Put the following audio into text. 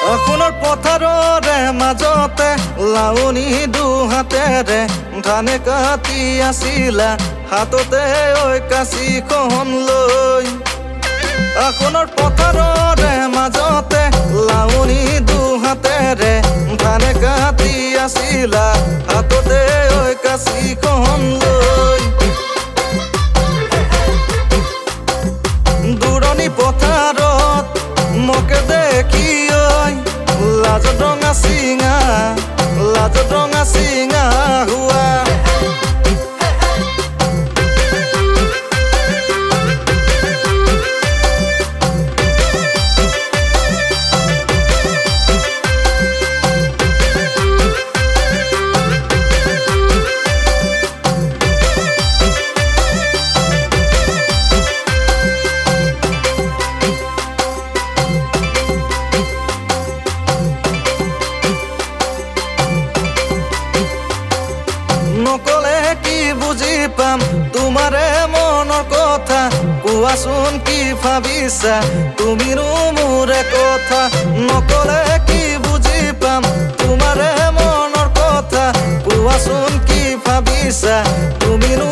সোণৰ পথাৰৰে মাজতে লাউনি দুহাতেৰে ধানে কাটি আছিলা হাততে ঐ কাঁচিখন লৈ। সোণৰ পথাৰৰে মাজতে লাউনি দুহাতেৰে ধানে কাটি আছিলা হাততে ঐ কাঁচিখন লৈ। দূৰণি পথাৰত মোকে দেখি লাজত ৰঙা চিঙা হোৱা। নকলে কি বুজি পাম তোমাৰে মনৰ কথা, কোৱাচোন কি ভাবিছা তুমিনো মোৰে কথা। নকলে কি বুজি পাম তোমাৰে মনৰ কথা, কোৱাচোন কি ভাবিছা তুমিনো